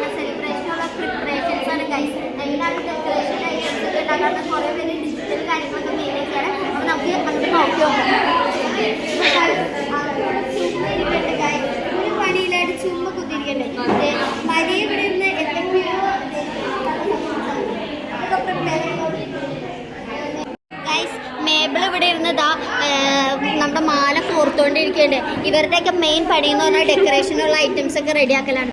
ഓണ സെലിബ്രേഷനുള്ള പ്രിപ്പറേഷൻസ് ആണ് ഗൈസ്. എല്ലാവരും ഡെക്കറേഷൻ ഐറ്റംസ് ഒക്കെ ഉണ്ടാക്കാറുണ്ട്. കുറേ പേര് ഡിജിറ്റൽ കാര്യങ്ങളൊക്കെ മെയിൻറ്റെയിൻ ചെയ്യണം. അപ്പോൾ നമുക്ക് അങ്ങോട്ട് നോക്കി നോക്കാം. ഒരു പണിയിലായിട്ട് ചുമ്മാ കുത്തിരിക്കണ്ടേ. മരി ഇവിടെ നിന്ന് എന്തൊക്കെയോ പ്രിപ്പയർ ഗൈസ്. മേബിൾ ഇവിടെ ഇരുന്നതാ നമ്മുടെ മാല കോർത്തുകൊണ്ടിരിക്കുന്നുണ്ട്. ഇവരുടെയൊക്കെ മെയിൻ പണി എന്ന് പറഞ്ഞാൽ ഡെക്കറേഷനുള്ള ഐറ്റംസ് ഒക്കെ റെഡിയാക്കലാണ്.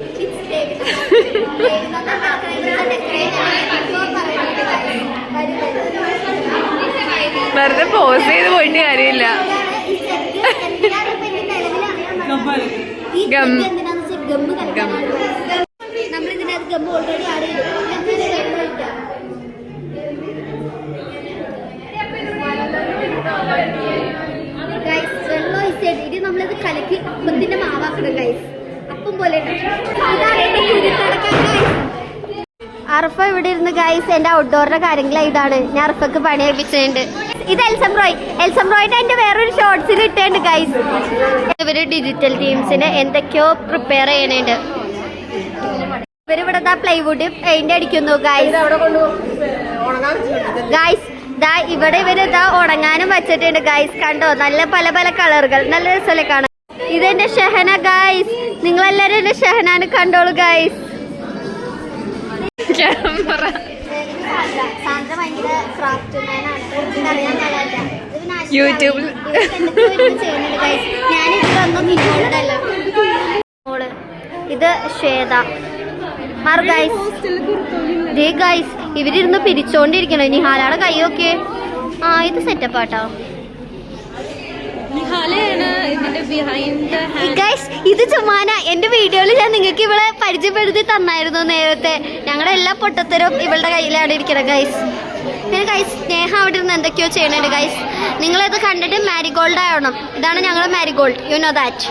വെറുതെ പോസ് ചെയ്ത് പോയിട്ട് കാര്യമില്ല. നമ്മളിതിനകത്ത് ഗമ്മ് ഓൾറെഡി ആഡ് ചെയ്തു. ഇത് നമ്മളിത് കലക്കി അപ്പത്തിന്റെ മാവാക്കണം ഗൈസ്. അപ്പം പോലെ അർഫ ഇവിടെ ഇരുന്ന് ഗൈസ് എന്റെ ഔട്ട്ഡോറിന്റെ കാര്യങ്ങൾ ഇതാണ്. ഞാൻ അർഫക്ക് പണി ഏൽപ്പിച്ചിട്ടുണ്ട്. ഇത് എൽസംറോയിന്റെ എന്റെ വേറൊരു ഷോർട്സിൽ ഇട്ടുണ്ട് ഗൈസ്. ഇവര് ഡിജിറ്റൽ ടീംസിന് എന്തൊക്കെയോ പ്രിപ്പയർ ചെയ്യണുണ്ട്. ഇവരിവിടെ പ്ലൈവുഡ് പെയിന്റ് അടിക്കുന്നു ഗൈസ്. ഇവിടെ ഇവരിതാ ഉണങ്ങാനും വെച്ചിട്ടുണ്ട് ഗൈസ്. കണ്ടോ, നല്ല പല പല കളറുകൾ, നല്ല രസമല്ലേ കാണാൻ. ഇതെന്റെ ഷെഹന ഗൈസ്. നിങ്ങളെല്ലാരും എന്റെ ഷെഹനാന് കണ്ടോളൂ ഗൈസ്. യൂട്യൂബിൽ ഇത് ശ്വേത മാർ ഗൈസ്. ഗൈസ് ഇവരിരുന്ന് പിരിച്ചോണ്ടിരിക്കണോ. നിഹാലയുടെ കൈയൊക്കെ ഇത് സെറ്റപ്പാട്ടോ ഗൈസ്. ഇത് ചുമ്മാന എന്റെ വീഡിയോയിൽ ഞാൻ നിങ്ങൾക്ക് ഇവളെ പരിചയപ്പെടുത്തി തന്നായിരുന്നു നേരത്തെ. ഞങ്ങളുടെ എല്ലാ പൊട്ടത്തരും ഇവളുടെ കയ്യിലാണ് ഇരിക്കണം ഗൈസ്. പിന്നെ ഗൈസ് സ്നേഹ അവിടെ ഇരുന്ന് എന്തൊക്കെയോ ചെയ്യണുണ്ട് ഗൈസ്. നിങ്ങളിത് കണ്ടിട്ട് മാരിഗോൾഡ് ആവണം. ഇതാണ് ഞങ്ങളുടെ മാരിഗോൾഡ്, യു നോ ദാറ്റ്.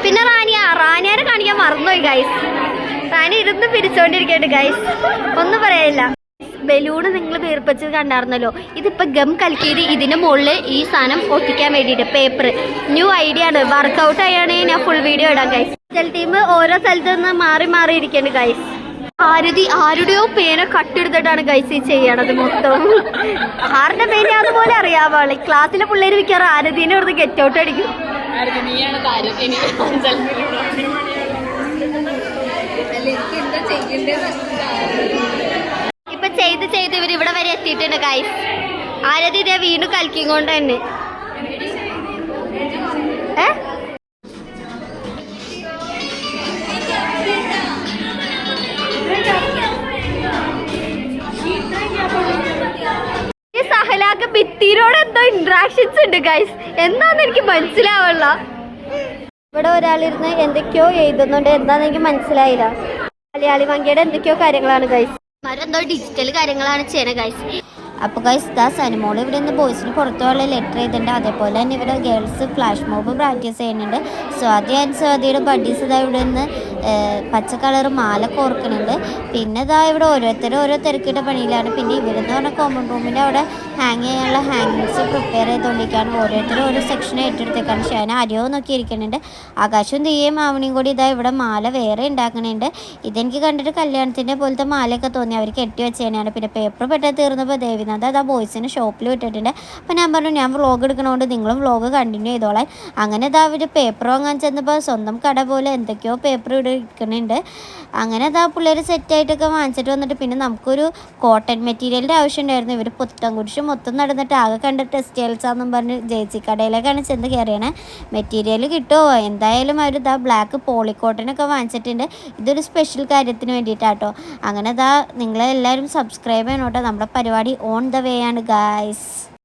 പിന്നെ റാനിയാരെ കാണിക്കാൻ മറന്നുപോയി ഗൈസ്. റാനി ഇരുന്ന് പിരിച്ചോണ്ടിരിക്കണ്ട് ഗൈസ്. ഒന്നും പറയാനില്ല. ബലൂണ് നിങ്ങൾ വീർപ്പിച്ചത് കണ്ടായിരുന്നല്ലോ. ഇതിപ്പോൾ ഗം കലക്കിയത് ഇതിന് മുകളിൽ ഈ സാധനം ഒട്ടിക്കാൻ വേണ്ടിയിട്ട് പേപ്പർ. ന്യൂ ഐഡിയ ആണ്. വർക്കൗട്ട് ആയാണെങ്കിൽ ഞാൻ ഫുൾ വീഡിയോ ഇടാം ഗൈസ്. ഡിജിറ്റൽ ടീം ഓരോ സ്ഥലത്ത് നിന്ന് മാറി മാറി ഇരിക്കണ്ട് ഗൈസ്. ആരുടെയോ പേന കട്ടെടുത്തിട്ടാണ് ഗൈസ് ഈ ചെയ്യണത് മൊത്തം. ആരുടെ പേന അതുപോലെ അറിയാവുള്ളൂ. ക്ലാസ്സിലെ പിള്ളേർ മിക്കാറ് ആരതിനെ ഇവിടുന്ന് ഗെറ്റ് ഔട്ട് അടിക്കും. ഇപ്പൊ ചെയ്ത് ഇവർ ഇവിടെ വരെ എത്തിയിട്ടുണ്ട് ഗൈസ്. ആരതി ഇതേ വീണ്ടും കളിക്കും കൊണ്ട് തന്നെ. സഹലാക്ക് ഭിത്തിയിലോട് എന്തോ ഇന്ററാക്ഷൻസ് ഉണ്ട് ഗൈസ്. എന്താന്ന് എനിക്ക് മനസ്സിലാവുള്ള. ഇവിടെ ഒരാളിരുന്ന് എന്തൊക്കെയോ എഴുതുന്നുണ്ട്. എന്താന്ന് എനിക്ക് മനസ്സിലായില്ല. മലയാളി വങ്കിയുടെ എന്തൊക്കെയോ കാര്യങ്ങളാണ് ഗൈസ്. എന്തോ ഡിജിറ്റൽ കാര്യങ്ങളാണ് ചെയ്യണത് ഗൈസ്. അപ്പോൾ ഗൈസ് സനിമോൾ ഇവിടെ നിന്ന് ബോയ്സിന് പുറത്തു പോകാനുള്ള ലെറ്റർ ചെയ്തിട്ടുണ്ട്. അതേപോലെ തന്നെ ഇവിടെ ഗേൾസ് ഫ്ലാഷ് മോബ് പ്രാക്ടീസ് ചെയ്യുന്നുണ്ട്. സ്വാതി ആൻഡ് സ്വാതിയുടെ ബഡീസ് ഇതാ ഇവിടെ നിന്ന് പച്ച കളർ മാല കോർക്കുന്നുണ്ട്. പിന്നെ ഇതാ ഇവിടെ ഓരോ തിരക്കിട്ട പണിയിലാണ്. പിന്നെ ഇവരെന്ന് പറഞ്ഞാൽ കോമൺ റൂമിൻ്റെ അവിടെ ഹാങ് ചെയ്യാനുള്ള ഹാങ്ങിങ്സ് പ്രിപ്പയർ ചെയ്തുകൊണ്ടിരിക്കുകയാണ്. ഓരോരുത്തരും ഓരോ സെക്ഷൻ ഏറ്റെടുത്തേക്കാണ്. ഷാന അരിയോ നോക്കി ഇരിക്കുന്നുണ്ട്. ആകാശവും തീയേയും ആവണിയും കൂടി ഇതാ ഇവിടെ മാല വേറെ ഉണ്ടാക്കുന്നുണ്ട്. ഇതെനിക്ക് കണ്ടിട്ട് കല്യാണത്തിൻ്റെ പോലത്തെ മാലയൊക്കെ തോന്നി. അവർ കെട്ടി വെച്ചതിനാണ്. പിന്നെ പേപ്പർ പെട്ടെന്ന് തീർന്നപ്പോൾ ദേവിനാഥ് അത് ആ ബോയ്സിന് ഷോപ്പിൽ വിട്ടിട്ടുണ്ട്. അപ്പോൾ ഞാൻ പറഞ്ഞു ഞാൻ വ്ളോഗ് എടുക്കണോണ്ട് നിങ്ങളും വ്ളോഗ് കണ്ടിന്യൂ ചെയ്തോളാം. അങ്ങനെ ഇതാ അവർ പേപ്പർ വാങ്ങാൻ ചെന്നപ്പോൾ സ്വന്തം കട പോലെ എന്തൊക്കെയോ പേപ്പർ ഇവിടെ ഇരിക്കുന്നുണ്ട്. അങ്ങനെ ഇതാ പിള്ളേർ സെറ്റായിട്ടൊക്കെ വാങ്ങിച്ചിട്ട് വന്നിട്ട് പിന്നെ നമുക്കൊരു കോട്ടൺ മെറ്റീരിയലിൻ്റെ ആവശ്യം ഉണ്ടായിരുന്നു. ഇവർ പുത്തൻകുരിശ് മൊത്തം നടന്നിട്ട് ആകെ കണ്ട ടെക്സ്റ്റൈൽസാന്നും പറഞ്ഞ് ജേസി കടയിലേക്കാണ് ചെന്ന് കയറിയണേ. മെറ്റീരിയൽ കിട്ടുമോ എന്തായാലും അവർ ഇതാ ബ്ലാക്ക് പോളിക്കോട്ടനൊക്കെ വാങ്ങിച്ചിട്ടുണ്ട്. ഇതൊരു സ്പെഷ്യൽ കാര്യത്തിന് വേണ്ടിയിട്ടാട്ടോ. അങ്ങനെ ഇതാ നിങ്ങളെല്ലാവരും സബ്സ്ക്രൈബ് ചെയ്യണം കേട്ടോ. നമ്മുടെ പരിപാടി ഓൺ ദ വേ ആണ് ഗായ്സ്.